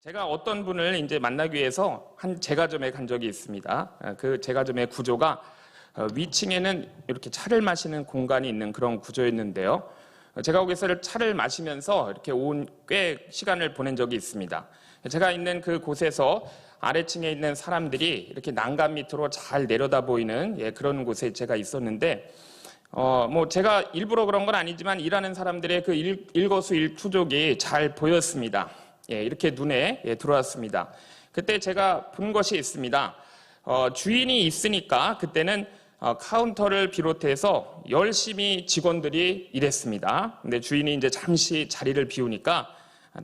제가 어떤 분을 이제 만나기 위해서 한 제과점에 간 적이 있습니다. 그 제과점의 구조가 위층에는 이렇게 차를 마시는 공간이 있는 그런 구조였는데요. 제가 거기서 차를 마시면서 이렇게 꽤 시간을 보낸 적이 있습니다. 제가 있는 그 곳에서 아래층에 있는 사람들이 이렇게 난간 밑으로 잘 내려다 보이는 그런 곳에 제가 있었는데, 제가 일부러 그런 건 아니지만 일하는 사람들의 그 일거수일투족이 잘 보였습니다. 이렇게 눈에 들어왔습니다. 그때 제가 본 것이 있습니다. 주인이 있으니까 그때는 카운터를 비롯해서 열심히 직원들이 일했습니다. 근데 주인이 이제 잠시 자리를 비우니까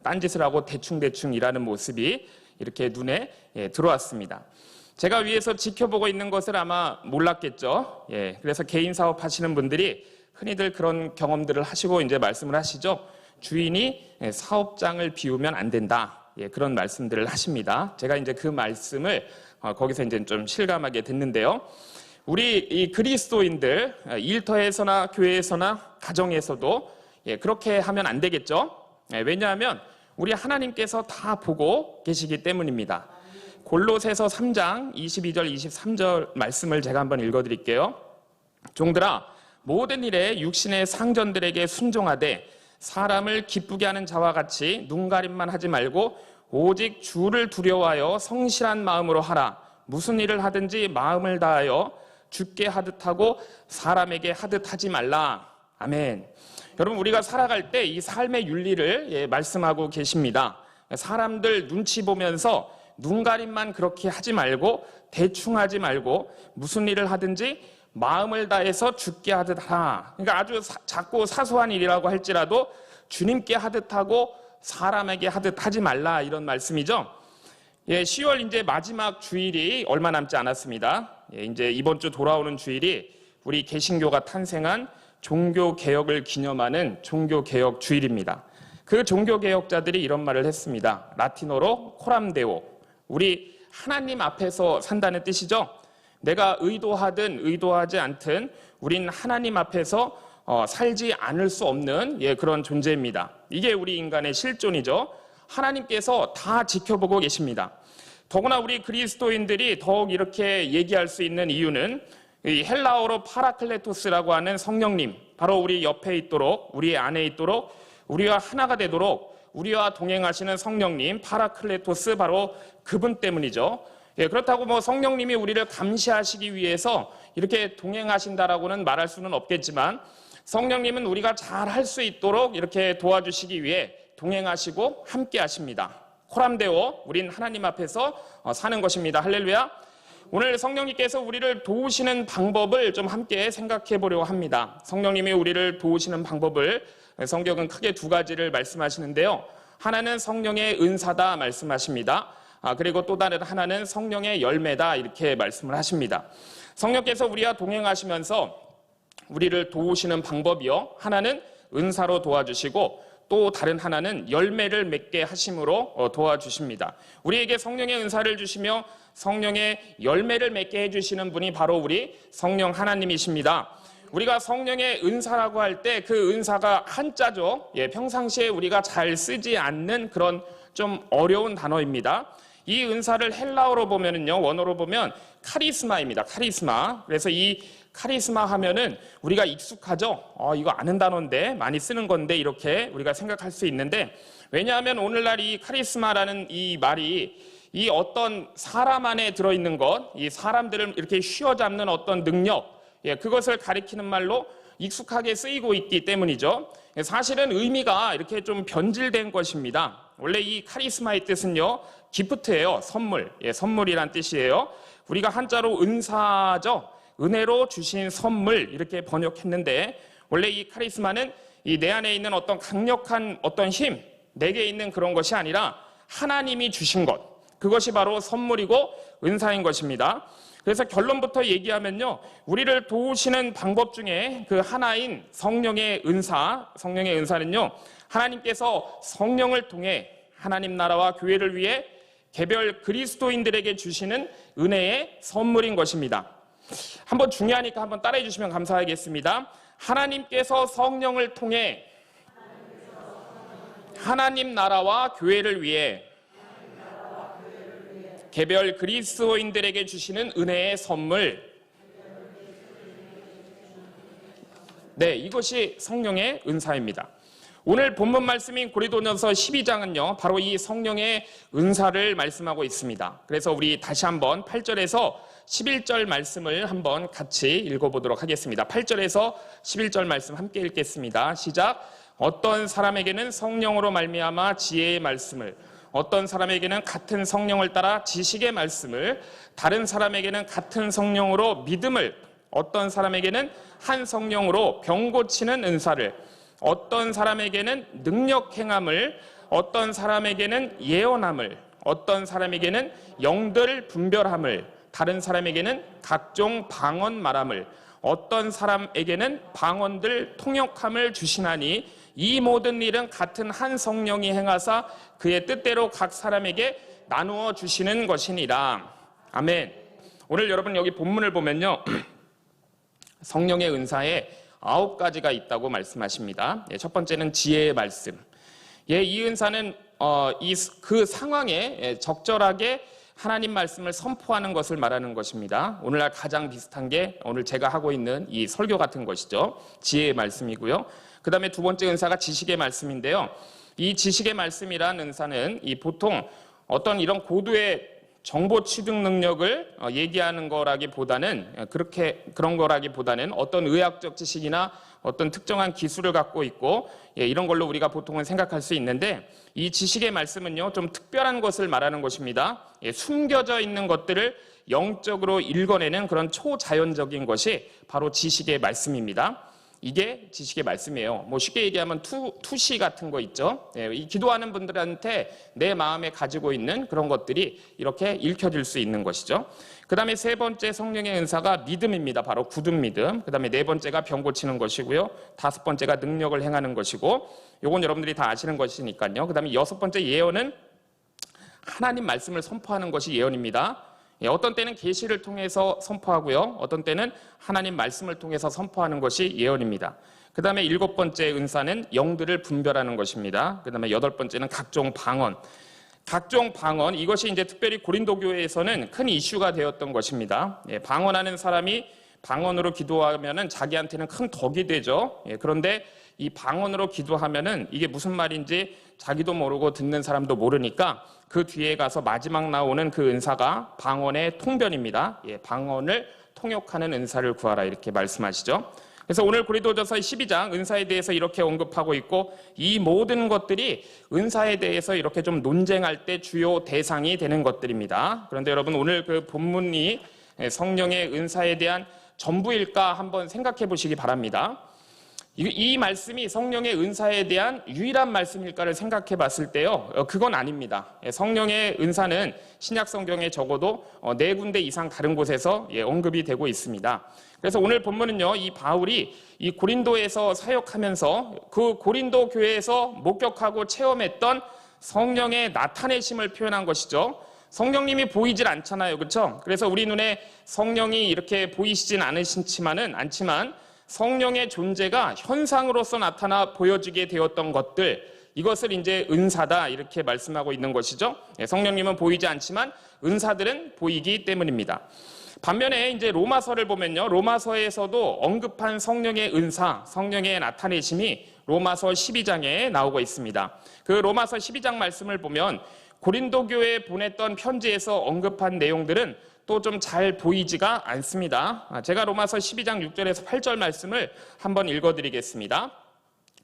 딴짓을 하고 대충대충 일하는 모습이 이렇게 눈에 들어왔습니다. 제가 위에서 지켜보고 있는 것을 아마 몰랐겠죠. 그래서 개인 사업 하시는 분들이 흔히들 그런 경험들을 하시고 이제 말씀을 하시죠. 주인이 사업장을 비우면 안 된다. 그런 말씀들을 하십니다. 제가 이제 그 말씀을 거기서 이제 좀 실감하게 됐는데요. 우리 이 그리스도인들 일터에서나 교회에서나 가정에서도 그렇게 하면 안 되겠죠. 왜냐하면 우리 하나님께서 다 보고 계시기 때문입니다. 골로새서 3장 22절 23절 말씀을 제가 한번 읽어드릴게요. 종들아 모든 일에 육신의 상전들에게 순종하되 사람을 기쁘게 하는 자와 같이 눈가림만 하지 말고 오직 주를 두려워하여 성실한 마음으로 하라. 무슨 일을 하든지 마음을 다하여 주께 하듯 하고 사람에게 하듯 하지 말라. 아멘. 여러분, 우리가 살아갈 때 이 삶의 윤리를 말씀하고 계십니다. 사람들 눈치 보면서 눈가림만 그렇게 하지 말고 대충 하지 말고 무슨 일을 하든지 마음을 다해서 주께 하듯 하라. 그러니까 아주 작고 사소한 일이라고 할지라도 주님께 하듯 하고 사람에게 하듯 하지 말라, 이런 말씀이죠. 10월 이제 마지막 주일이 얼마 남지 않았습니다. 이제 이번 주 돌아오는 주일이 우리 개신교가 탄생한 종교개혁을 기념하는 종교개혁 주일입니다. 그 종교개혁자들이 이런 말을 했습니다. 라틴어로 코람데오. 우리 하나님 앞에서 산다는 뜻이죠. 내가 의도하든 의도하지 않든 우린 하나님 앞에서 살지 않을 수 없는 그런 존재입니다. 이게 우리 인간의 실존이죠. 하나님께서 다 지켜보고 계십니다. 더구나 우리 그리스도인들이 더욱 이렇게 얘기할 수 있는 이유는 이 헬라어로 파라클레토스라고 하는 성령님, 바로 우리 옆에 있도록, 우리 안에 있도록, 우리와 하나가 되도록 우리와 동행하시는 성령님, 파라클레토스, 바로 그분 때문이죠. 그렇다고 성령님이 우리를 감시하시기 위해서 이렇게 동행하신다라고는 말할 수는 없겠지만, 성령님은 우리가 잘 할 수 있도록 이렇게 도와주시기 위해 동행하시고 함께 하십니다. 코람데오, 우린 하나님 앞에서 사는 것입니다. 할렐루야. 오늘 성령님께서 우리를 도우시는 방법을 좀 함께 생각해 보려고 합니다. 성령님이 우리를 도우시는 방법을 성경은 크게 두 가지를 말씀하시는데요. 하나는 성령의 은사다 말씀하십니다. 그리고 또 다른 하나는 성령의 열매다, 이렇게 말씀을 하십니다. 성령께서 우리와 동행하시면서 우리를 도우시는 방법이요, 하나는 은사로 도와주시고 또 다른 하나는 열매를 맺게 하심으로 도와주십니다. 우리에게 성령의 은사를 주시며 성령의 열매를 맺게 해주시는 분이 바로 우리 성령 하나님이십니다. 우리가 성령의 은사라고 할 때 그 은사가 한자죠. 평상시에 우리가 잘 쓰지 않는 그런 좀 어려운 단어입니다. 이 은사를 헬라어로 보면은요, 원어로 보면 카리스마입니다. 카리스마. 그래서 이 카리스마 하면은 우리가 익숙하죠. 이거 아는 단어인데 많이 쓰는 건데, 이렇게 우리가 생각할 수 있는데, 왜냐하면 오늘날 이 카리스마라는 이 말이 이 어떤 사람 안에 들어있는 것, 이 사람들을 이렇게 휘어잡는 어떤 능력, 그것을 가리키는 말로 익숙하게 쓰이고 있기 때문이죠. 사실은 의미가 이렇게 좀 변질된 것입니다. 원래 이 카리스마의 뜻은요, 기프트예요. 선물. 선물이란 뜻이에요. 우리가 한자로 은사죠. 은혜로 주신 선물, 이렇게 번역했는데, 원래 이 카리스마는 이 내 안에 있는 어떤 강력한 어떤 힘, 내게 있는 그런 것이 아니라 하나님이 주신 것, 그것이 바로 선물이고 은사인 것입니다. 그래서 결론부터 얘기하면요, 우리를 도우시는 방법 중에 그 하나인 성령의 은사, 성령의 은사는요, 하나님께서 성령을 통해 하나님 나라와 교회를 위해 개별 그리스도인들에게 주시는 은혜의 선물인 것입니다. 한번 중요하니까 한번 따라해 주시면 감사하겠습니다. 하나님께서 성령을 통해 하나님 나라와 교회를 위해 개별 그리스도인들에게 주시는 은혜의 선물. 네, 이것이 성령의 은사입니다. 오늘 본문 말씀인 고린도전서 12장은요, 바로 이 성령의 은사를 말씀하고 있습니다. 그래서 우리 다시 한번 8절에서 11절 말씀을 한번 같이 읽어보도록 하겠습니다. 8절에서 11절 말씀 함께 읽겠습니다. 시작. 어떤 사람에게는 성령으로 말미암아 지혜의 말씀을, 어떤 사람에게는 같은 성령을 따라 지식의 말씀을, 다른 사람에게는 같은 성령으로 믿음을, 어떤 사람에게는 한 성령으로 병 고치는 은사를, 어떤 사람에게는 능력 행함을, 어떤 사람에게는 예언함을, 어떤 사람에게는 영들 분별함을, 다른 사람에게는 각종 방언 말함을, 어떤 사람에게는 방언들 통역함을 주시나니 이 모든 일은 같은 한 성령이 행하사 그의 뜻대로 각 사람에게 나누어 주시는 것이니라. 아멘. 오늘 여러분 여기 본문을 보면요, 성령의 은사에 9가지가 있다고 말씀하십니다. 첫 번째는 지혜의 말씀. 이 은사는 그 상황에 적절하게 하나님 말씀을 선포하는 것을 말하는 것입니다. 오늘날 가장 비슷한 게 오늘 제가 하고 있는 이 설교 같은 것이죠. 지혜의 말씀이고요. 그 다음에 두 번째 은사가 지식의 말씀인데요. 이 지식의 말씀이란 은사는 보통 어떤 이런 고도의 정보 취득 능력을 얘기하는 거라기보다는 그런 거라기보다는 어떤 의학적 지식이나 어떤 특정한 기술을 갖고 있고 이런 걸로 우리가 보통은 생각할 수 있는데, 이 지식의 말씀은요 좀 특별한 것을 말하는 것입니다. 숨겨져 있는 것들을 영적으로 읽어내는 그런 초자연적인 것이 바로 지식의 말씀입니다. 이게 지식의 말씀이에요. 쉽게 얘기하면 투시 같은 거 있죠. 이 기도하는 분들한테 내 마음에 가지고 있는 그런 것들이 이렇게 읽혀질 수 있는 것이죠. 그 다음에 세 번째 성령의 은사가 믿음입니다. 바로 굳은 믿음. 그 다음에 네 번째가 병 고치는 것이고요. 다섯 번째가 능력을 행하는 것이고, 요건 여러분들이 다 아시는 것이니까요. 그 다음에 여섯 번째 예언은 하나님 말씀을 선포하는 것이 예언입니다. 어떤 때는 계시를 통해서 선포하고요, 어떤 때는 하나님 말씀을 통해서 선포하는 것이 예언입니다. 그 다음에 일곱 번째 은사는 영들을 분별하는 것입니다. 그 다음에 여덟 번째는 각종 방언. 각종 방언, 이것이 이제 특별히 고린도 교회에서는 큰 이슈가 되었던 것입니다. 방언하는 사람이 방언으로 기도하면은 자기한테는 큰 덕이 되죠. 그런데 이 방언으로 기도하면은 이게 무슨 말인지 자기도 모르고 듣는 사람도 모르니까 그 뒤에 가서 마지막 나오는 그 은사가 방언의 통변입니다. 방언을 통역하는 은사를 구하라, 이렇게 말씀하시죠. 그래서 오늘 고린도전서 12장 은사에 대해서 이렇게 언급하고 있고, 이 모든 것들이 은사에 대해서 이렇게 좀 논쟁할 때 주요 대상이 되는 것들입니다. 그런데 여러분, 오늘 그 본문이 성령의 은사에 대한 전부일까 한번 생각해 보시기 바랍니다. 이 말씀이 성령의 은사에 대한 유일한 말씀일까를 생각해 봤을 때요, 그건 아닙니다. 성령의 은사는 신약 성경에 적어도 4군데 이상 다른 곳에서 언급이 되고 있습니다. 그래서 오늘 본문은요, 이 바울이 이 고린도에서 사역하면서 그 고린도 교회에서 목격하고 체험했던 성령의 나타내심을 표현한 것이죠. 성령님이 보이질 않잖아요, 그렇죠? 그래서 우리 눈에 성령이 이렇게 보이시진 않지만 성령의 존재가 현상으로서 나타나 보여지게 되었던 것들, 이것을 이제 은사다, 이렇게 말씀하고 있는 것이죠. 성령님은 보이지 않지만 은사들은 보이기 때문입니다. 반면에 이제 로마서를 보면요, 로마서에서도 언급한 성령의 은사, 성령의 나타내심이 로마서 12장에 나오고 있습니다. 그 로마서 12장 말씀을 보면 고린도 교회에 보냈던 편지에서 언급한 내용들은 또 좀 잘 보이지가 않습니다. 제가 로마서 12장 6절에서 8절 말씀을 한번 읽어드리겠습니다.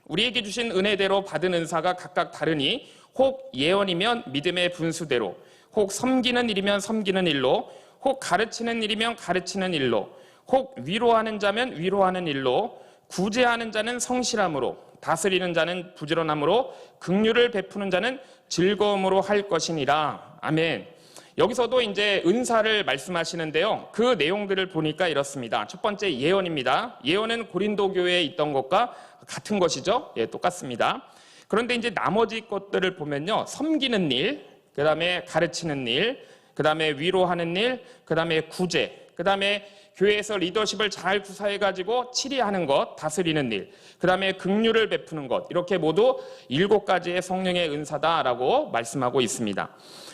우리에게 주신 은혜대로 받은 은사가 각각 다르니 혹 예언이면 믿음의 분수대로, 혹 섬기는 일이면 섬기는 일로, 혹 가르치는 일이면 가르치는 일로, 혹 위로하는 자면 위로하는 일로, 구제하는 자는 성실함으로, 다스리는 자는 부지런함으로, 긍휼을 베푸는 자는 즐거움으로 할 것이니라. 아멘. 여기서도 이제 은사를 말씀하시는데요, 그 내용들을 보니까 이렇습니다. 첫 번째 예언입니다. 예언은 고린도 교회에 있던 것과 같은 것이죠. 똑같습니다. 그런데 이제 나머지 것들을 보면요, 섬기는 일, 그 다음에 가르치는 일, 그 다음에 위로하는 일, 그 다음에 구제, 그 그 다음에 교회에서 리더십을 잘 구사해가지고 치리하는 것, 다스리는 일, 그 다음에 긍휼을 베푸는 것, 이렇게 모두 7가지의 성령의 은사다라고 말씀하고 있습니다.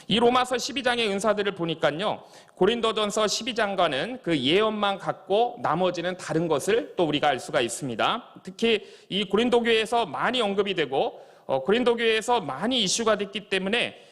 이 로마서 12장의 은사들을 보니까요, 고린도전서 12장과는 그 예언만 같고 나머지는 다른 것을 또 우리가 알 수가 있습니다. 특히 이 고린도 교회에서 많이 언급이 되고 고린도 교회에서 많이 이슈가 됐기 때문에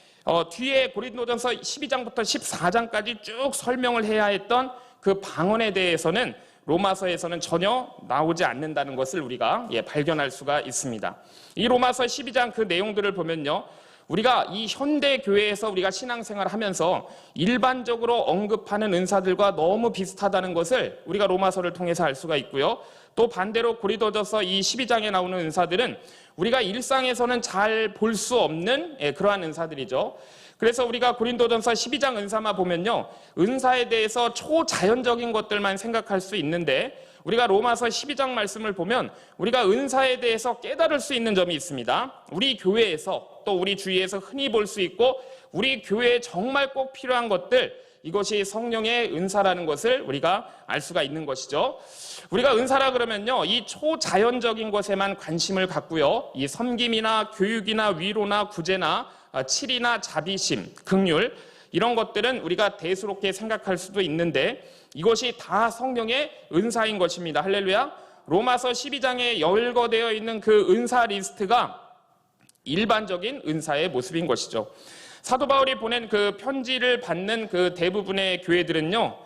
뒤에 고린도전서 12장부터 14장까지 쭉 설명을 해야 했던 그 방언에 대해서는 로마서에서는 전혀 나오지 않는다는 것을 우리가 발견할 수가 있습니다. 이 로마서 12장 그 내용들을 보면요, 우리가 이 현대 교회에서 우리가 신앙생활을 하면서 일반적으로 언급하는 은사들과 너무 비슷하다는 것을 우리가 로마서를 통해서 알 수가 있고요. 또 반대로 고린도전서 이 12장에 나오는 은사들은 우리가 일상에서는 잘 볼 수 없는 그러한 은사들이죠. 그래서 우리가 고린도전서 12장 은사만 보면요, 은사에 대해서 초자연적인 것들만 생각할 수 있는데 우리가 로마서 12장 말씀을 보면 우리가 은사에 대해서 깨달을 수 있는 점이 있습니다. 우리 교회에서 또 우리 주위에서 흔히 볼 수 있고 우리 교회에 정말 꼭 필요한 것들, 이것이 성령의 은사라는 것을 우리가 알 수가 있는 것이죠. 우리가 은사라 그러면요, 이 초자연적인 것에만 관심을 갖고요, 이 섬김이나 교육이나 위로나 구제나 칠이나 자비심, 긍휼, 이런 것들은 우리가 대수롭게 생각할 수도 있는데 이것이 다 성령의 은사인 것입니다. 할렐루야. 로마서 12장에 열거되어 있는 그 은사 리스트가 일반적인 은사의 모습인 것이죠. 사도 바울이 보낸 그 편지를 받는 그 대부분의 교회들은요,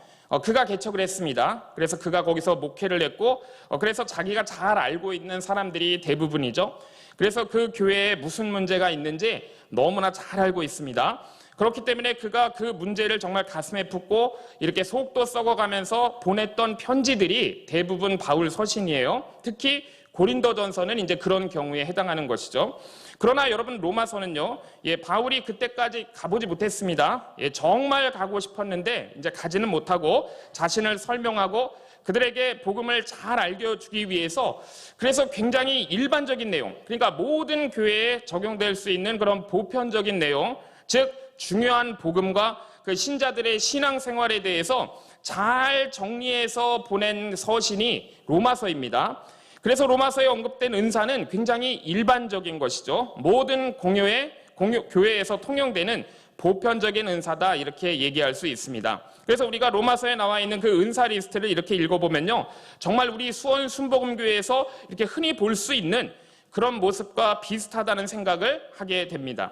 그가 개척을 했습니다. 그래서 그가 거기서 목회를 했고, 그래서 자기가 잘 알고 있는 사람들이 대부분이죠. 그래서 그 교회에 무슨 문제가 있는지 너무나 잘 알고 있습니다. 그렇기 때문에 그가 그 문제를 정말 가슴에 품고 이렇게 속도 썩어가면서 보냈던 편지들이 대부분 바울 서신이에요. 특히 고린도전서는 이제 그런 경우에 해당하는 것이죠. 그러나 여러분, 로마서는요, 바울이 그때까지 가보지 못했습니다. 정말 가고 싶었는데 이제 가지는 못하고 자신을 설명하고 그들에게 복음을 잘 알려주기 위해서, 그래서 굉장히 일반적인 내용, 그러니까 모든 교회에 적용될 수 있는 그런 보편적인 내용, 즉 중요한 복음과 그 신자들의 신앙생활에 대해서 잘 정리해서 보낸 서신이 로마서입니다. 그래서 로마서에 언급된 은사는 굉장히 일반적인 것이죠. 모든 교회에서 통용되는 보편적인 은사다, 이렇게 얘기할 수 있습니다. 그래서 우리가 로마서에 나와 있는 그 은사 리스트를 이렇게 읽어보면요, 정말 우리 수원 순복음교회에서 이렇게 흔히 볼 수 있는 그런 모습과 비슷하다는 생각을 하게 됩니다.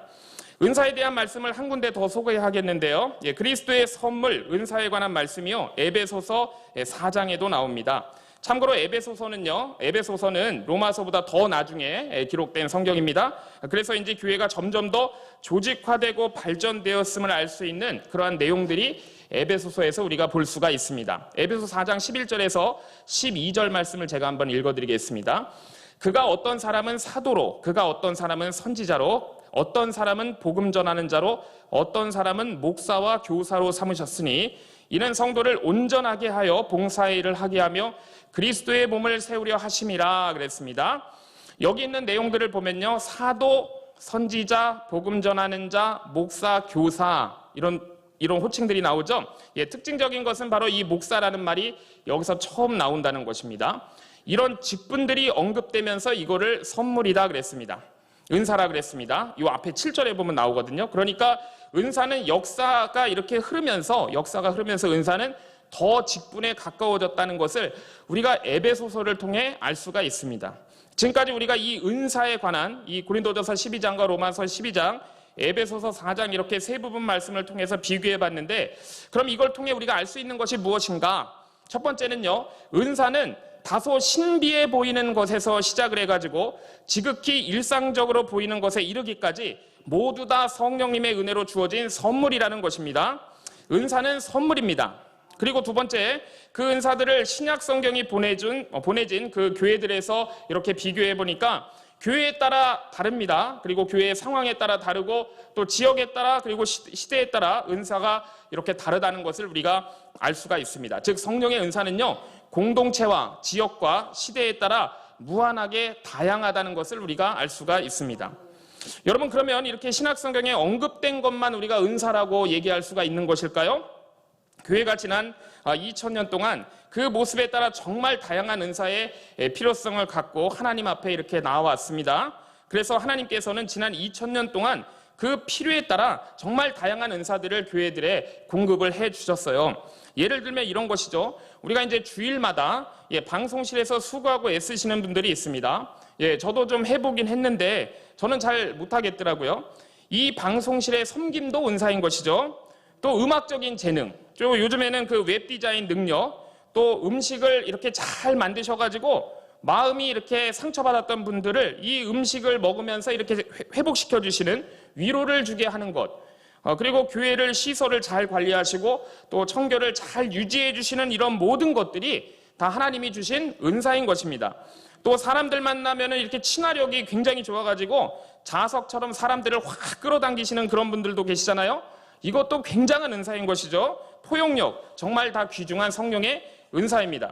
은사에 대한 말씀을 한 군데 더 소개하겠는데요, 그리스도의 선물, 은사에 관한 말씀이요, 에베소서 4장에도 나옵니다. 참고로 에베소서는 로마서보다 더 나중에 기록된 성경입니다. 그래서 이제 교회가 점점 더 조직화되고 발전되었음을 알 수 있는 그러한 내용들이 에베소서에서 우리가 볼 수가 있습니다. 에베소 4장 11절에서 12절 말씀을 제가 한번 읽어드리겠습니다. 그가 어떤 사람은 사도로, 그가 어떤 사람은 선지자로, 어떤 사람은 복음 전하는 자로, 어떤 사람은 목사와 교사로 삼으셨으니 이는 성도를 온전하게 하여 봉사의 일을 하게 하며 그리스도의 몸을 세우려 하심이라 그랬습니다. 여기 있는 내용들을 보면요, 사도, 선지자, 복음 전하는 자, 목사, 교사, 이런 호칭들이 나오죠. 특징적인 것은 바로 이 목사라는 말이 여기서 처음 나온다는 것입니다. 이런 직분들이 언급되면서 이거를 선물이다 그랬습니다. 은사라 그랬습니다. 이 앞에 7절에 보면 나오거든요. 그러니까 은사는 역사가 흐르면서 은사는 더 직분에 가까워졌다는 것을 우리가 에베소서를 통해 알 수가 있습니다. 지금까지 우리가 이 은사에 관한 이 고린도전서 12장과 로마서 12장, 에베소서 4장 이렇게 세 부분 말씀을 통해서 비교해 봤는데, 그럼 이걸 통해 우리가 알 수 있는 것이 무엇인가? 첫 번째는요, 은사는 다소 신비해 보이는 것에서 시작을 해가지고 지극히 일상적으로 보이는 것에 이르기까지 모두 다 성령님의 은혜로 주어진 선물이라는 것입니다. 은사는 선물입니다. 그리고 두 번째, 그 은사들을 신약 성경이 보내진 그 교회들에서 이렇게 비교해 보니까 교회에 따라 다릅니다. 그리고 교회의 상황에 따라 다르고 또 지역에 따라 그리고 시대에 따라 은사가 이렇게 다르다는 것을 우리가 알 수가 있습니다. 즉 성령의 은사는요, 공동체와 지역과 시대에 따라 무한하게 다양하다는 것을 우리가 알 수가 있습니다. 여러분, 그러면 이렇게 신약 성경에 언급된 것만 우리가 은사라고 얘기할 수가 있는 것일까요? 교회가 지난 2000년 동안 그 모습에 따라 정말 다양한 은사의 필요성을 갖고 하나님 앞에 이렇게 나와왔습니다. 그래서 하나님께서는 지난 2000년 동안 그 필요에 따라 정말 다양한 은사들을 교회들에 공급을 해 주셨어요. 예를 들면 이런 것이죠. 우리가 이제 주일마다 방송실에서 수고하고 애쓰시는 분들이 있습니다. 저도 좀 해보긴 했는데 저는 잘 못하겠더라고요. 이 방송실의 섬김도 은사인 것이죠. 또 음악적인 재능, 또 요즘에는 그 웹디자인 능력, 또 음식을 이렇게 잘 만드셔가지고 마음이 이렇게 상처받았던 분들을 이 음식을 먹으면서 이렇게 회복시켜 주시는, 위로를 주게 하는 것, 그리고 교회를 시설을 잘 관리하시고 또 청교를 잘 유지해 주시는 이런 모든 것들이 다 하나님이 주신 은사인 것입니다. 또 사람들 만나면 이렇게 친화력이 굉장히 좋아가지고 자석처럼 사람들을 확 끌어당기시는 그런 분들도 계시잖아요. 이것도 굉장한 은사인 것이죠. 포용력, 정말 다 귀중한 성령의 은사입니다.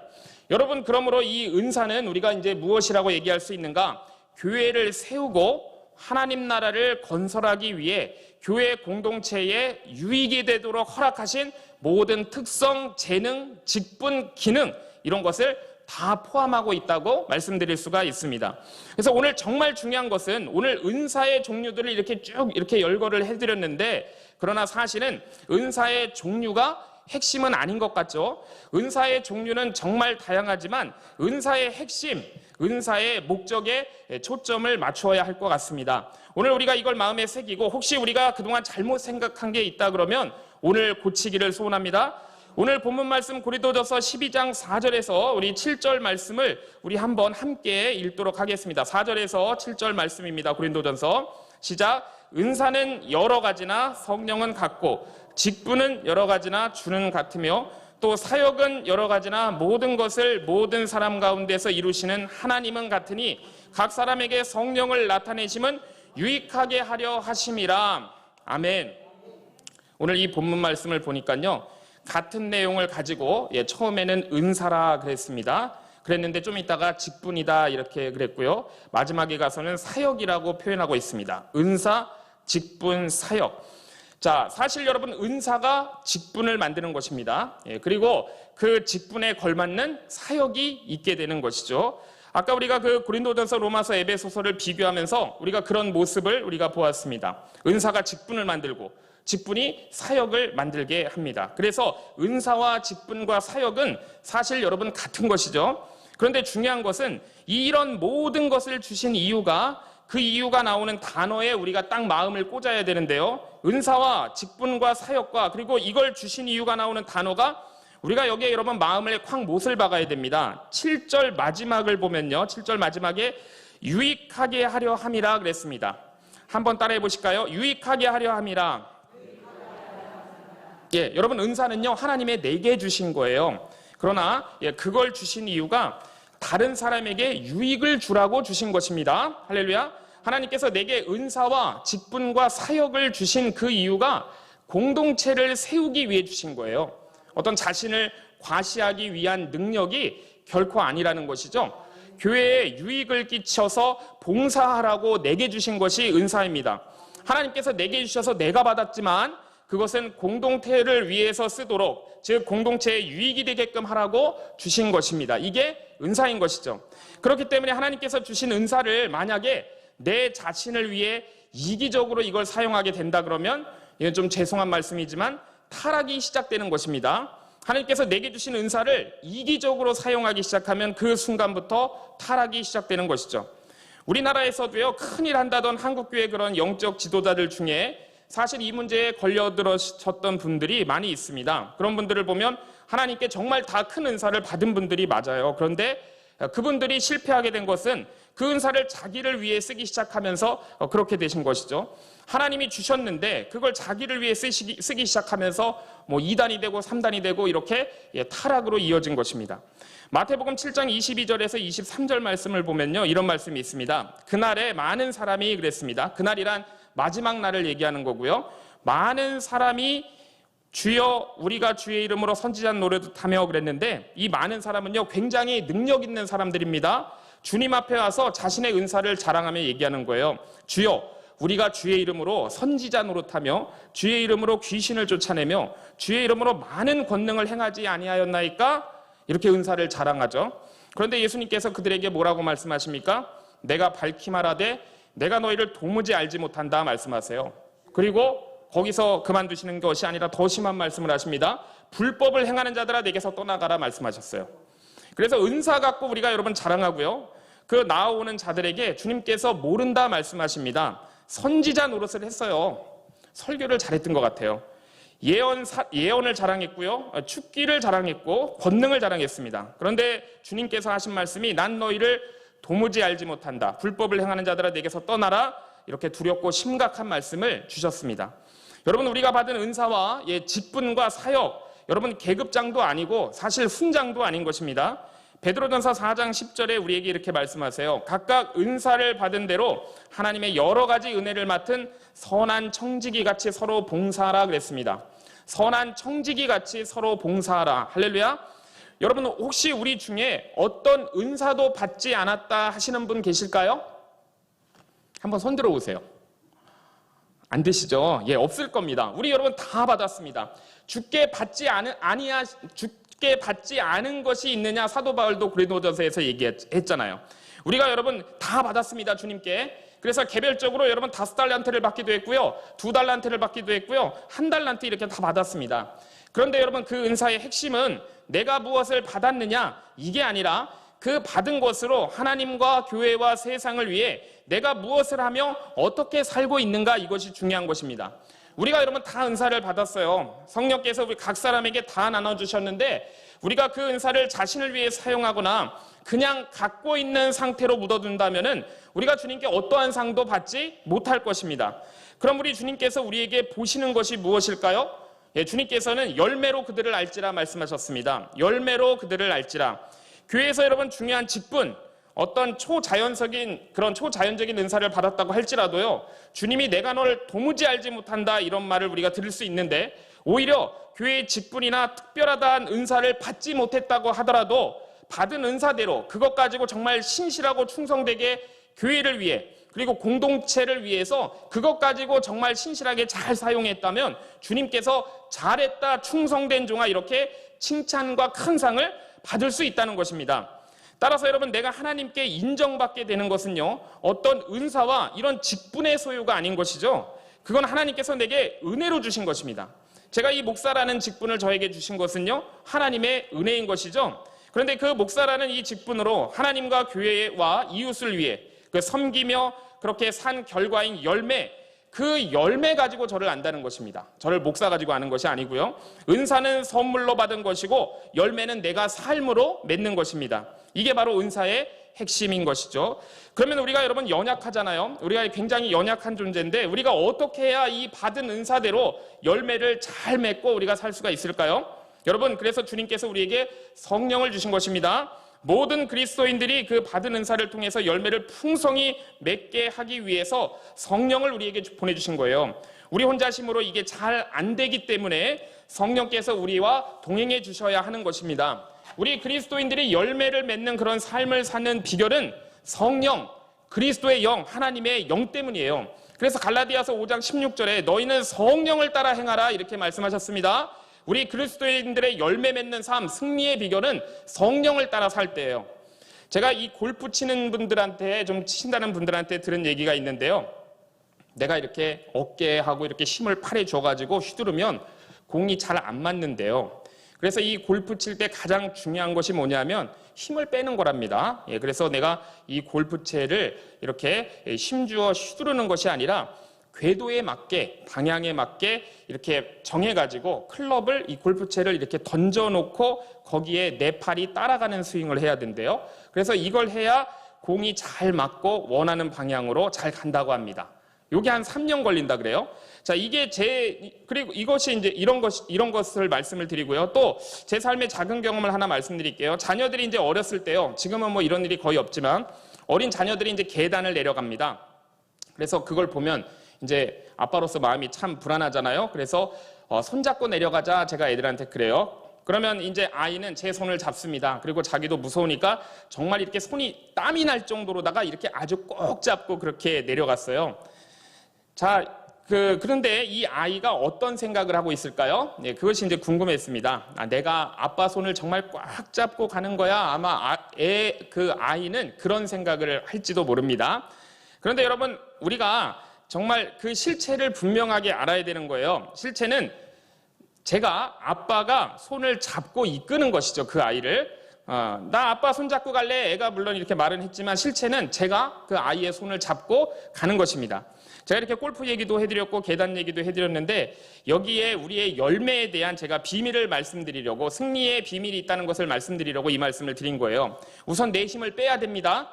여러분, 그러므로 이 은사는 우리가 이제 무엇이라고 얘기할 수 있는가? 교회를 세우고 하나님 나라를 건설하기 위해 교회 공동체에 유익이 되도록 허락하신 모든 특성, 재능, 직분, 기능, 이런 것을 다 포함하고 있다고 말씀드릴 수가 있습니다. 그래서 오늘 정말 중요한 것은, 오늘 은사의 종류들을 이렇게 쭉 이렇게 열거를 해드렸는데, 그러나 사실은 은사의 종류가 핵심은 아닌 것 같죠. 은사의 종류는 정말 다양하지만 은사의 핵심, 은사의 목적에 초점을 맞추어야 할 것 같습니다. 오늘 우리가 이걸 마음에 새기고, 혹시 우리가 그동안 잘못 생각한 게 있다 그러면 오늘 고치기를 소원합니다. 오늘 본문 말씀 고린도전서 12장 4절에서 우리 7절 말씀을 우리 한번 함께 읽도록 하겠습니다. 4절에서 7절 말씀입니다. 고린도전서 시작. 은사는 여러 가지나 성령은 같고, 직분은 여러 가지나 주는 같으며, 또 사역은 여러 가지나 모든 것을 모든 사람 가운데서 이루시는 하나님은 같으니, 각 사람에게 성령을 나타내심은 유익하게 하려 하심이라. 아멘. 오늘 이 본문 말씀을 보니까요, 같은 내용을 가지고 처음에는 은사라 그랬습니다. 그랬는데 좀 이따가 직분이다 이렇게 그랬고요. 마지막에 가서는 사역이라고 표현하고 있습니다. 은사, 직분, 사역. 자, 사실 여러분, 은사가 직분을 만드는 것입니다. 그리고 그 직분에 걸맞는 사역이 있게 되는 것이죠. 아까 우리가 그 고린도전서, 로마서, 에베소서를 비교하면서 우리가 그런 모습을 우리가 보았습니다. 은사가 직분을 만들고 직분이 사역을 만들게 합니다. 그래서 은사와 직분과 사역은 사실 여러분 같은 것이죠. 그런데 중요한 것은 이런 모든 것을 주신 이유가, 그 이유가 나오는 단어에 우리가 딱 마음을 꽂아야 되는데요. 은사와 직분과 사역과, 그리고 이걸 주신 이유가 나오는 단어가, 우리가 여기에 여러분 마음을 콱 못을 박아야 됩니다. 7절 마지막을 보면요, 7절 마지막에 유익하게 하려 함이라 그랬습니다. 한번 따라해 보실까요? 유익하게 하려 함이라. 여러분, 은사는요 하나님의 내게 주신 거예요. 그러나 그걸 주신 이유가 다른 사람에게 유익을 주라고 주신 것입니다. 할렐루야. 하나님께서 내게 은사와 직분과 사역을 주신 그 이유가 공동체를 세우기 위해 주신 거예요. 어떤 자신을 과시하기 위한 능력이 결코 아니라는 것이죠. 교회에 유익을 끼쳐서 봉사하라고 내게 주신 것이 은사입니다. 하나님께서 내게 주셔서 내가 받았지만 그것은 공동체를 위해서 쓰도록, 즉 공동체에 유익이 되게끔 하라고 주신 것입니다. 이게 은사인 것이죠. 그렇기 때문에 하나님께서 주신 은사를 만약에 내 자신을 위해 이기적으로 이걸 사용하게 된다 그러면, 이건 좀 죄송한 말씀이지만 타락이 시작되는 것입니다. 하나님께서 내게 주신 은사를 이기적으로 사용하기 시작하면 그 순간부터 타락이 시작되는 것이죠. 우리나라에서도요, 큰일 한다던 한국교회 그런 영적 지도자들 중에 사실 이 문제에 걸려들었던 분들이 많이 있습니다. 그런 분들을 보면 하나님께 정말 다 큰 은사를 받은 분들이 맞아요. 그런데 그분들이 실패하게 된 것은 그 은사를 자기를 위해 쓰기 시작하면서 그렇게 되신 것이죠. 하나님이 주셨는데 그걸 자기를 위해 쓰기 시작하면서 2단이 되고 3단이 되고 이렇게 타락으로 이어진 것입니다. 마태복음 7장 22절에서 23절 말씀을 보면요, 이런 말씀이 있습니다. 그날에 많은 사람이, 그랬습니다. 그날이란 마지막 날을 얘기하는 거고요. 많은 사람이 주여 우리가 주의 이름으로 선지자 노릇하며 그랬는데, 이 많은 사람은요 굉장히 능력 있는 사람들입니다. 주님 앞에 와서 자신의 은사를 자랑하며 얘기하는 거예요. 주여 우리가 주의 이름으로 선지자 노릇하며 주의 이름으로 귀신을 쫓아내며 주의 이름으로 많은 권능을 행하지 아니하였나이까? 이렇게 은사를 자랑하죠. 그런데 예수님께서 그들에게 뭐라고 말씀하십니까? 내가 밝히 말하되 내가 너희를 도무지 알지 못한다 말씀하세요. 그리고 거기서 그만두시는 것이 아니라 더 심한 말씀을 하십니다. 불법을 행하는 자들아 내게서 떠나가라 말씀하셨어요. 그래서 은사 갖고 우리가 여러분 자랑하고요, 그 나아오는 자들에게 주님께서 모른다 말씀하십니다. 선지자 노릇을 했어요. 설교를 잘했던 것 같아요. 예언을 자랑했고요, 축기를 자랑했고 권능을 자랑했습니다. 그런데 주님께서 하신 말씀이 난 너희를 도무지 알지 못한다. 불법을 행하는 자들아 내게서 떠나라. 이렇게 두렵고 심각한 말씀을 주셨습니다. 여러분, 우리가 받은 은사와 직분과 사역, 여러분 계급장도 아니고 사실 훈장도 아닌 것입니다. 베드로전서 4장 10절에 우리에게 이렇게 말씀하세요. 각각 은사를 받은 대로 하나님의 여러 가지 은혜를 맡은 선한 청지기 같이 서로 봉사하라 그랬습니다. 선한 청지기 같이 서로 봉사하라. 할렐루야. 여러분, 혹시 우리 중에 어떤 은사도 받지 않았다 하시는 분 계실까요? 한번 손 들어보세요. 안 되시죠? 없을 겁니다. 우리 여러분 다 받았습니다. 주께 받지 않은 것이 있느냐? 사도 바울도 고린도전서에서 얘기했잖아요. 우리가 여러분 다 받았습니다, 주님께. 그래서 개별적으로 여러분 5달란트를 받기도 했고요, 2달란트를 받기도 했고요, 1달란트 이렇게 다 받았습니다. 그런데 여러분 그 은사의 핵심은 내가 무엇을 받았느냐? 이게 아니라 그 받은 것으로 하나님과 교회와 세상을 위해 내가 무엇을 하며 어떻게 살고 있는가, 이것이 중요한 것입니다. 우리가 여러분 다 은사를 받았어요. 성령께서 우리 각 사람에게 다 나눠주셨는데 우리가 그 은사를 자신을 위해 사용하거나 그냥 갖고 있는 상태로 묻어둔다면 우리가 주님께 어떠한 상도 받지 못할 것입니다. 그럼 우리 주님께서 우리에게 보시는 것이 무엇일까요? 주님께서는 열매로 그들을 알지라 말씀하셨습니다. 열매로 그들을 알지라. 교회에서 여러분 중요한 직분, 어떤 초자연적인 은사를 받았다고 할지라도요, 주님이 내가 널 도무지 알지 못한다 이런 말을 우리가 들을 수 있는데, 오히려 교회의 직분이나 특별하다는 은사를 받지 못했다고 하더라도 받은 은사대로 그것 가지고 정말 신실하고 충성되게 교회를 위해 그리고 공동체를 위해서 그것 가지고 정말 신실하게 잘 사용했다면 주님께서 잘했다, 충성된 종아, 이렇게 칭찬과 큰 상을 받을 수 있다는 것입니다. 따라서 여러분, 내가 하나님께 인정받게 되는 것은요, 어떤 은사와 이런 직분의 소유가 아닌 것이죠. 그건 하나님께서 내게 은혜로 주신 것입니다. 제가 이 목사라는 직분을 저에게 주신 것은요, 하나님의 은혜인 것이죠. 그런데 그 목사라는 이 직분으로 하나님과 교회와 이웃을 위해 섬기며 그렇게 산 결과인 열매, 그 열매 가지고 저를 안다는 것입니다. 저를 목사 가지고 아는 것이 아니고요, 은사는 선물로 받은 것이고 열매는 내가 삶으로 맺는 것입니다. 이게 바로 은사의 핵심인 것이죠. 그러면 우리가 여러분 연약하잖아요. 우리가 굉장히 연약한 존재인데 우리가 어떻게 해야 이 받은 은사대로 열매를 잘 맺고 우리가 살 수가 있을까요? 여러분, 그래서 주님께서 우리에게 성령을 주신 것입니다. 모든 그리스도인들이 그 받은 은사를 통해서 열매를 풍성히 맺게 하기 위해서 성령을 우리에게 보내주신 거예요. 우리 혼자 힘으로 이게 잘 안 되기 때문에 성령께서 우리와 동행해 주셔야 하는 것입니다. 우리 그리스도인들이 열매를 맺는 그런 삶을 사는 비결은 성령, 그리스도의 영, 하나님의 영 때문이에요. 그래서 갈라디아서 5장 16절에 너희는 성령을 따라 행하라 이렇게 말씀하셨습니다. 우리 그리스도인들의 열매 맺는 삶, 승리의 비결은 성령을 따라 살 때예요. 제가 이 골프 치는 분들한테, 좀 치신다는 분들한테 들은 얘기가 있는데요, 내가 이렇게 어깨하고 이렇게 힘을 팔에 줘가지고 휘두르면 공이 잘 안 맞는데요. 그래서 이 골프 칠 때 가장 중요한 것이 뭐냐면 힘을 빼는 거랍니다. 그래서 내가 이 골프채를 이렇게 힘주어 휘두르는 것이 아니라 궤도에 맞게, 방향에 맞게 이렇게 정해가지고 클럽을, 이 골프채를 이렇게 던져놓고 거기에 내 팔이 따라가는 스윙을 해야 된대요. 그래서 이걸 해야 공이 잘 맞고 원하는 방향으로 잘 간다고 합니다. 요게 한 3년 걸린다 그래요. 자, 이게 그리고 이것이 이제 이런 것을 말씀을 드리고요. 또 제 삶의 작은 경험을 하나 말씀드릴게요. 자녀들이 이제 어렸을 때요, 지금은 뭐 이런 일이 거의 없지만 어린 자녀들이 이제 계단을 내려갑니다. 그래서 그걸 보면 이제 아빠로서 마음이 참 불안하잖아요. 그래서 손잡고 내려가자 제가 애들한테 그래요. 그러면 이제 아이는 제 손을 잡습니다. 그리고 자기도 무서우니까 정말 이렇게 손이 땀이 날 정도로다가 이렇게 아주 꼭 잡고 그렇게 내려갔어요. 자, 그런데 이 아이가 어떤 생각을 하고 있을까요? 네, 그것이 이제 궁금했습니다. 내가 아빠 손을 정말 꽉 잡고 가는 거야. 아마 그 아이는 그런 생각을 할지도 모릅니다. 그런데 여러분, 우리가 정말 그 실체를 분명하게 알아야 되는 거예요. 실체는 아빠가 손을 잡고 이끄는 것이죠. 그 아이를. 나 아빠 손 잡고 갈래? 애가 물론 이렇게 말은 했지만 실체는 제가 그 아이의 손을 잡고 가는 것입니다. 제가 이렇게 골프 얘기도 해드렸고 계단 얘기도 해드렸는데 여기에 우리의 열매에 대한 제가 비밀을 말씀드리려고, 승리의 비밀이 있다는 것을 말씀드리려고 이 말씀을 드린 거예요. 우선 내 힘을 빼야 됩니다.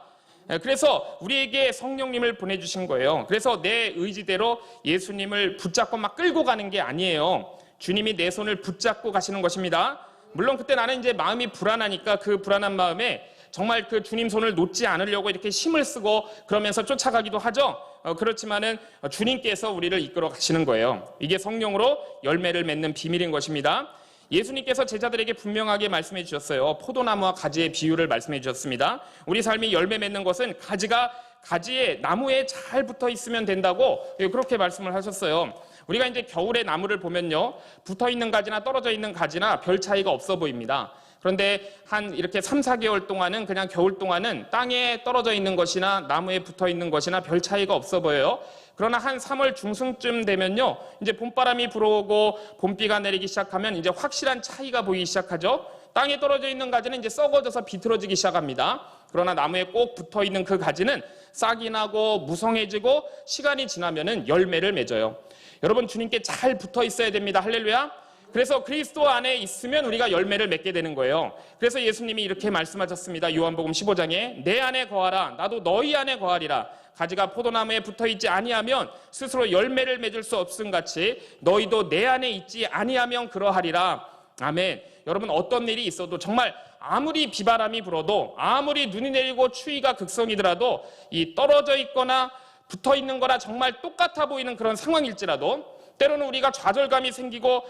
그래서 우리에게 성령님을 보내주신 거예요. 그래서 내 의지대로 예수님을 붙잡고 막 끌고 가는 게 아니에요. 주님이 내 손을 붙잡고 가시는 것입니다. 물론 그때 나는 이제 마음이 불안하니까 그 불안한 마음에 정말 그 주님 손을 놓지 않으려고 이렇게 힘을 쓰고 그러면서 쫓아가기도 하죠. 그렇지만은 주님께서 우리를 이끌어 가시는 거예요. 이게 성령으로 열매를 맺는 비밀인 것입니다. 예수님께서 제자들에게 분명하게 말씀해 주셨어요. 포도나무와 가지의 비유를 말씀해 주셨습니다. 우리 삶이 열매 맺는 것은 가지가 가지에, 나무에 잘 붙어 있으면 된다고 그렇게 말씀을 하셨어요. 우리가 이제 겨울에 나무를 보면요, 붙어 있는 가지나 떨어져 있는 가지나 별 차이가 없어 보입니다. 그런데 한 이렇게 3, 4개월 동안은, 그냥 겨울 동안은 땅에 떨어져 있는 것이나 나무에 붙어 있는 것이나 별 차이가 없어 보여요. 그러나 한 3월 중순쯤 되면요, 이제 봄바람이 불어오고 봄비가 내리기 시작하면 이제 확실한 차이가 보이기 시작하죠. 땅에 떨어져 있는 가지는 이제 썩어져서 비틀어지기 시작합니다. 그러나 나무에 꼭 붙어 있는 그 가지는 싹이 나고 무성해지고 시간이 지나면은 열매를 맺어요. 여러분, 주님께 잘 붙어 있어야 됩니다. 할렐루야. 그래서 그리스도 안에 있으면 우리가 열매를 맺게 되는 거예요. 그래서 예수님이 이렇게 말씀하셨습니다. 요한복음 15장에 내 안에 거하라, 나도 너희 안에 거하리라. 가지가 포도나무에 붙어있지 아니하면 스스로 열매를 맺을 수 없음같이 너희도 내 안에 있지 아니하면 그러하리라. 아멘. 여러분, 어떤 일이 있어도, 정말 아무리 비바람이 불어도, 아무리 눈이 내리고 추위가 극성이더라도, 이 떨어져 있거나 붙어 있는 거라 정말 똑같아 보이는 그런 상황일지라도, 때로는 우리가 좌절감이 생기고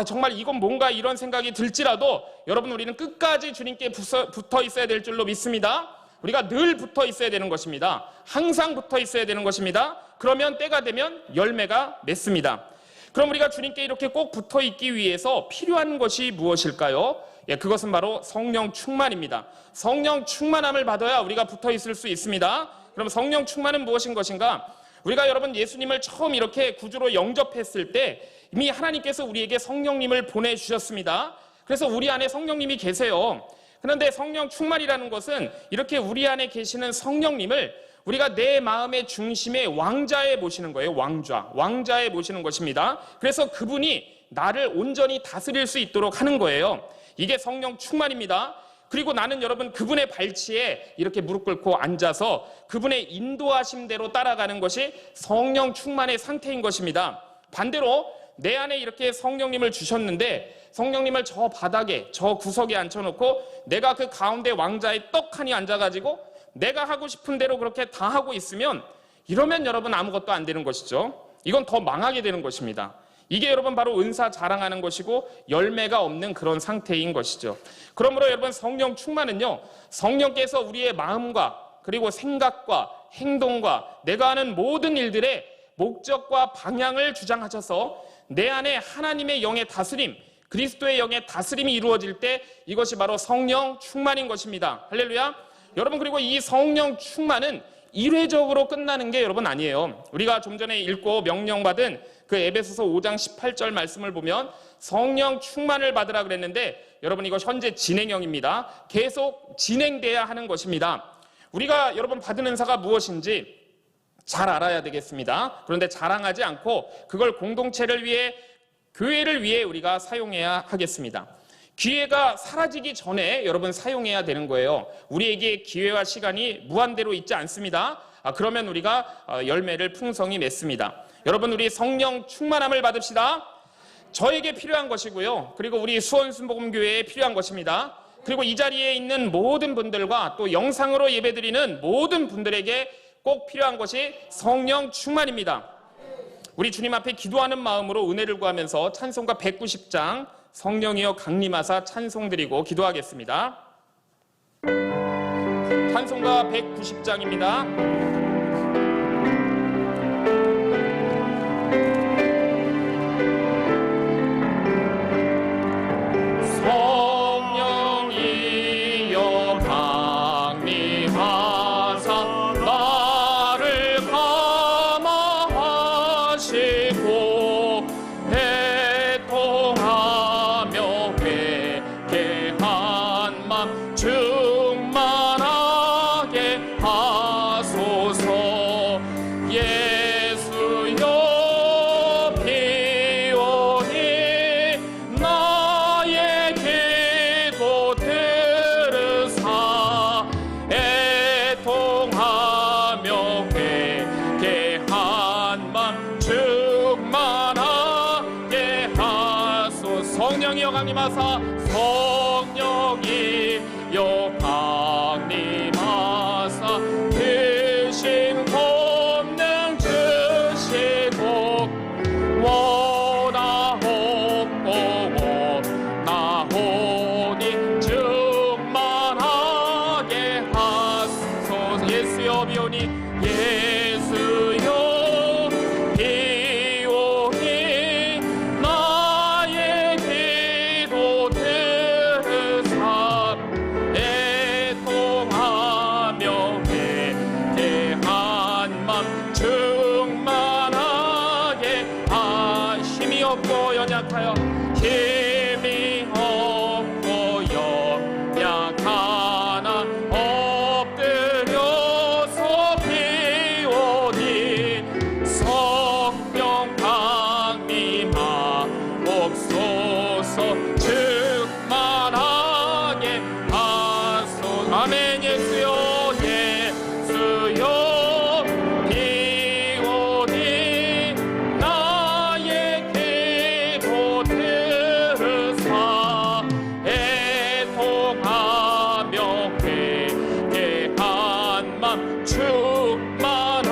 정말 이건 뭔가 이런 생각이 들지라도, 여러분, 우리는 끝까지 주님께 붙어 있어야 될 줄로 믿습니다. 우리가 늘 붙어 있어야 되는 것입니다. 항상 붙어 있어야 되는 것입니다. 그러면 때가 되면 열매가 맺습니다. 그럼 우리가 주님께 이렇게 꼭 붙어 있기 위해서 필요한 것이 무엇일까요? 그것은 바로 성령 충만입니다. 성령 충만함을 받아야 우리가 붙어 있을 수 있습니다. 그럼 성령 충만은 무엇인 것인가? 우리가 여러분 예수님을 처음 이렇게 구주로 영접했을 때 이미 하나님께서 우리에게 성령님을 보내주셨습니다. 그래서 우리 안에 성령님이 계세요. 그런데 성령 충만이라는 것은 이렇게 우리 안에 계시는 성령님을 우리가 내 마음의 중심에 왕자에 모시는 거예요. 왕자에 모시는 것입니다. 그래서 그분이 나를 온전히 다스릴 수 있도록 하는 거예요. 이게 성령 충만입니다. 그리고 나는 여러분 그분의 발치에 이렇게 무릎 꿇고 앉아서 그분의 인도하심대로 따라가는 것이 성령 충만의 상태인 것입니다. 반대로 내 안에 이렇게 성령님을 주셨는데 성령님을 저 바닥에, 저 구석에 앉혀놓고 내가 그 가운데 왕자에 떡하니 앉아가지고 내가 하고 싶은 대로 그렇게 다 하고 있으면, 이러면 여러분 아무것도 안 되는 것이죠. 이건 더 망하게 되는 것입니다. 이게 여러분 바로 은사 자랑하는 것이고 열매가 없는 그런 상태인 것이죠. 그러므로 여러분 성령 충만은요, 성령께서 우리의 마음과 그리고 생각과 행동과 내가 하는 모든 일들의 목적과 방향을 주장하셔서 내 안에 하나님의 영의 다스림, 그리스도의 영의 다스림이 이루어질 때 이것이 바로 성령 충만인 것입니다. 할렐루야. 여러분, 그리고 이 성령 충만은 일회적으로 끝나는 게 여러분 아니에요. 우리가 좀 전에 읽고 명령받은 그 에베소서 5장 18절 말씀을 보면 성령 충만을 받으라 그랬는데 여러분 이거 현재 진행형입니다. 계속 진행돼야 하는 것입니다. 우리가 여러분 받은 은사가 무엇인지 잘 알아야 되겠습니다. 그런데 자랑하지 않고 그걸 공동체를 위해, 교회를 위해 우리가 사용해야 하겠습니다. 기회가 사라지기 전에 여러분 사용해야 되는 거예요. 우리에게 기회와 시간이 무한대로 있지 않습니다. 그러면 우리가 열매를 풍성히 맺습니다. 여러분, 우리 성령 충만함을 받읍시다. 저에게 필요한 것이고요. 그리고 우리 수원순복음교회에 필요한 것입니다. 그리고 이 자리에 있는 모든 분들과 또 영상으로 예배드리는 모든 분들에게 꼭 필요한 것이 성령 충만입니다. 우리 주님 앞에 기도하는 마음으로 은혜를 구하면서 찬송가 190장 성령이여 강림하사 찬송드리고 기도하겠습니다. 찬송가 190장입니다. 성령이여 강림하사 성령이여 강림하사 대신 권능 주시고 원하옵고 원하오니 충만하게 하소서. 예수여 비오니 예수여 비오니 나의 기도 들으사 애통하며 회개한 맘 충만하게 힘이 없고 연약하여 힘이 없고 연약하나 엎드려서 비오니 성령 강림하옵소서. 충만하게 하소서. 아멘. 예수여 예수여 비오니 나의 기도 들으사 애통하며 회개한 맘 충만하게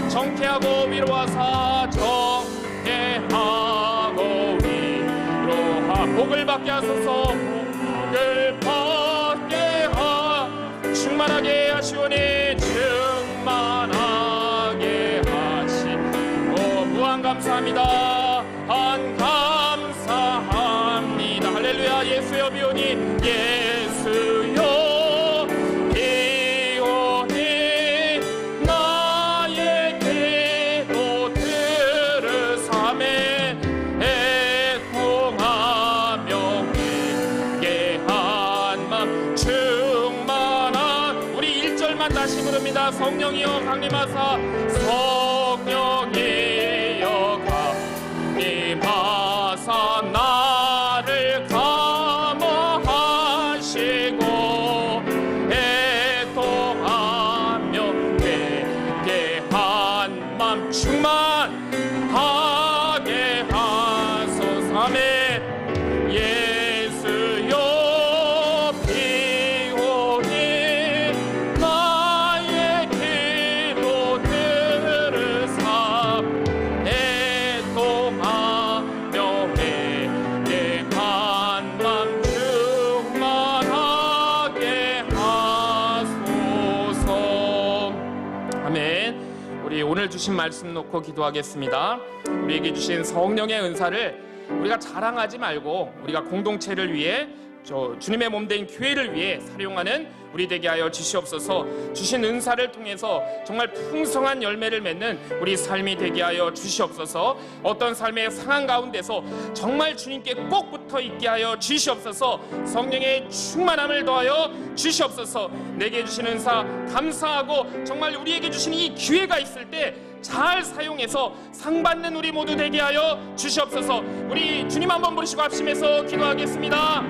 정케하고 위로하사 정케하고 위로하 복을 받게 하소서. 복을 받게 충만하게 하시오니 충만하게 하시오. 무한 감사합니다. 감사합니다. 할렐루야. 예수여 비오니 예수여 비오니 나의 기도 들으사매 애통하며 회개한 맘 충만한 우리 1절만 다시 부릅니다. 성령이여 강림하사 성령이여 강림하사 나를 감화하시고 애통하며 회개한 맘 충만하게 하소서. 아멘. 예수여 비오니 나의 기도 들으사 애통하며 회개한 맘 충만하게 하소서. 아멘. 우리 오늘 주신 말씀 놓고 기도하겠습니다. 우리에게 주신 성령의 은사를 우리가 자랑하지 말고 우리가 공동체를 위해 주님의 몸된 교회를 위해 사용하는 우리 되게 하여 주시옵소서. 주신 은사를 통해서 정말 풍성한 열매를 맺는 우리 삶이 되게 하여 주시옵소서. 어떤 삶의 상황 가운데서 정말 주님께 꼭 붙어 있게 하여 주시옵소서. 성령의 충만함을 더하여 주시옵소서. 내게 주신 은사 감사하고 정말 우리에게 주신 이 기회가 있을 때 잘 사용해서 상 받는 우리 모두 되게 하여 주시옵소서. 우리 주님 한번 부르시고 합심해서 기도하겠습니다.